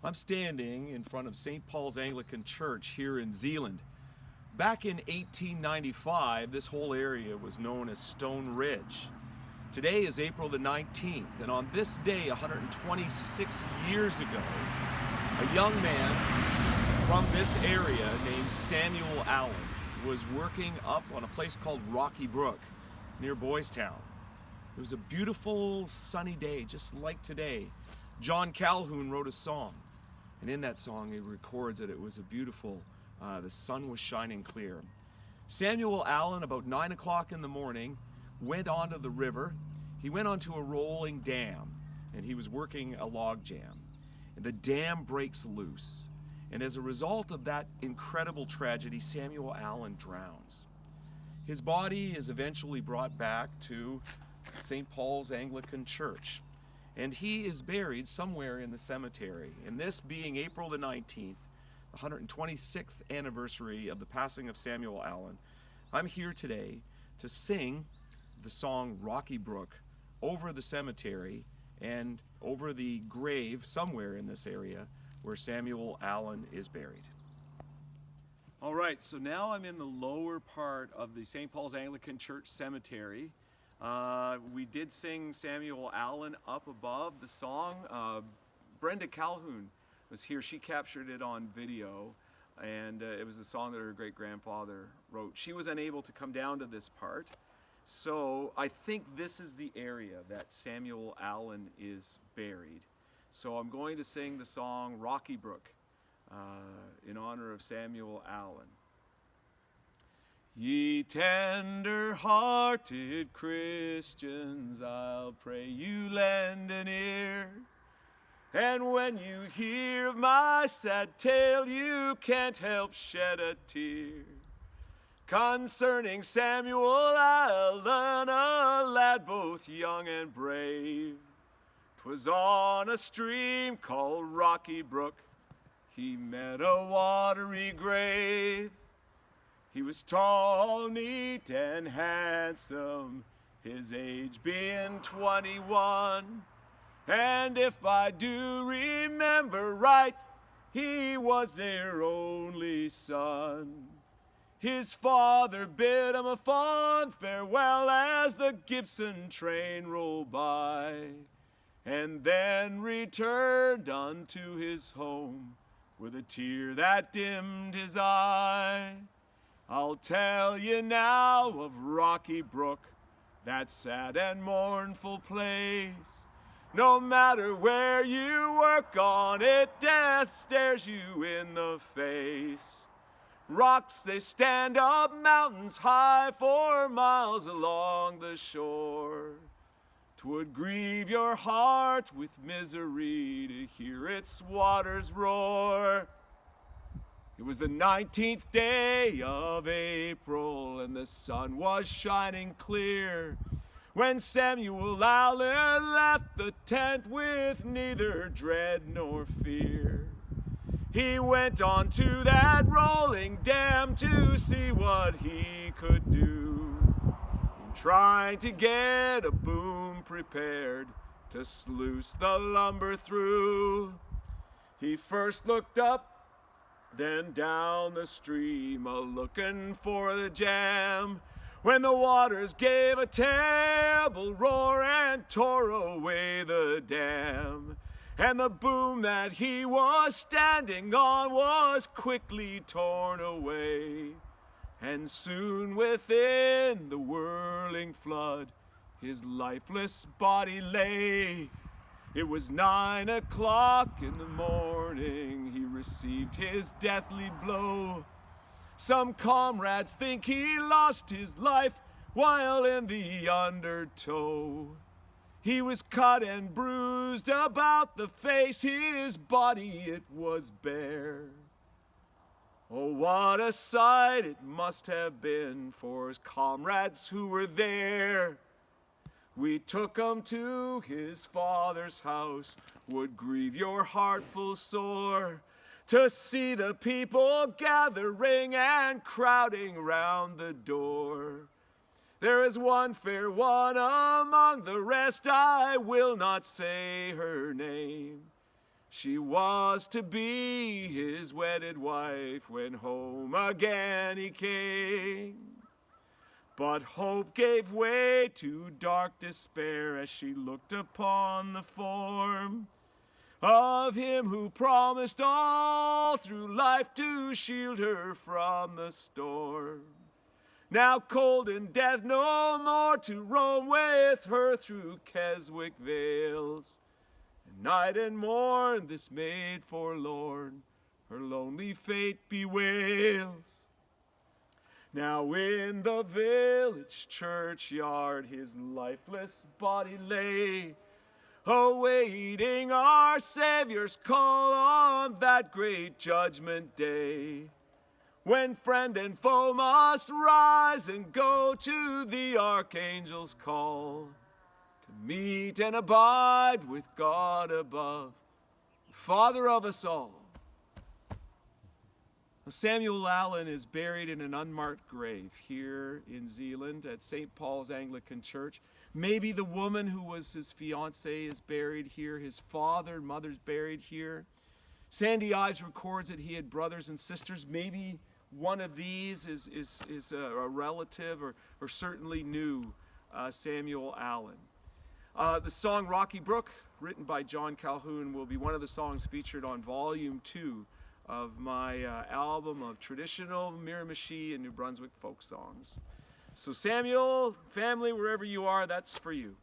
I'm standing in front of St. Paul's Anglican Church here in Zeeland. Back in 1895, this whole area was known as Stone Ridge. Today is April the 19th, and on this day, 126 years ago, a young man from this area named Samuel Allen was working up on a place called Rocky Brook near Boys Town. It was a beautiful sunny day, just like today. John Calhoun wrote a song, and in that song he records that it was a beautiful, the sun was shining clear. Samuel Allen, about 9 o'clock in the morning, went onto the river. He went onto a rolling dam, and he was working a log jam. And the dam breaks loose, and as a result of that incredible tragedy, Samuel Allen drowns. His body is eventually brought back to St. Paul's Anglican Church, and he is buried somewhere in the cemetery. And this being April the 19th, the 126th anniversary of the passing of Samuel Allen, I'm here today to sing the song Rocky Brook over the cemetery and over the grave somewhere in this area where Samuel Allen is buried. All right, so now I'm in the lower part of the St. Paul's Anglican Church cemetery. We did sing Samuel Allen up above the song. Brenda Calhoun was here. She captured it on video, and it was a song that her great-grandfather wrote. She was unable to come down to this part, so I think this is the area that Samuel Allen is buried. So I'm going to sing the song Rocky Brook in honor of Samuel Allen. Ye tender-hearted Christians, I'll pray you lend an ear. And when you hear of my sad tale, you can't help shed a tear. Concerning Samuel Allen, a lad both young and brave, 'twas on a stream called Rocky Brook he met a watery grave. He was tall, neat, and handsome, his age being 21. And if I do remember right, he was their only son. His father bid him a fond farewell as the Gibson train rolled by, and then returned unto his home with a tear that dimmed his eye. I'll tell you now of Rocky Brook, that sad and mournful place. No matter where you work on it, death stares you in the face. Rocks, they stand up mountains high for miles along the shore. 'Twould grieve your heart with misery to hear its waters roar. It was the 19th day of April, and the sun was shining clear, when Samuel Allen left the tent with neither dread nor fear. He went on to that rolling dam to see what he could do, in trying to get a boom prepared to sluice the lumber through. He first looked up, then down the stream, a-looking for the jam, when the waters gave a terrible roar and tore away the dam. And the boom that he was standing on was quickly torn away, and soon within the whirling flood his lifeless body lay. It was 9 o'clock in the morning he received his deathly blow. Some comrades think he lost his life while in the undertow. He was cut and bruised about the face, his body it was bare. Oh, what a sight it must have been for his comrades who were there. We took him to his father's house, would grieve your heart full sore, to see the people gathering and crowding round the door. There is one fair one among the rest, I will not say her name. She was to be his wedded wife when home again he came. But hope gave way to dark despair as she looked upon the form of him who promised all through life to shield her from the storm. Now cold in death no more to roam with her through Keswick vales. And night and morn this maid forlorn her lonely fate bewails. Now in the village churchyard his lifeless body lay, awaiting our Savior's call on that great judgment day, when friend and foe must rise and go to the archangel's call, to meet and abide with God above, the Father of us all. Samuel Allen is buried in an unmarked grave here in Zeeland at St. Paul's Anglican Church. Maybe the woman who was his fiancée is buried here. His father and mother's buried here. Sandy Ives records that he had brothers and sisters. Maybe one of these is a relative or certainly knew Samuel Allen. The song Rocky Brook, written by John Calhoun, will be one of the songs featured on Volume 2 of my album of traditional Miramichi and New Brunswick folk songs. So Samuel, family, wherever you are, that's for you.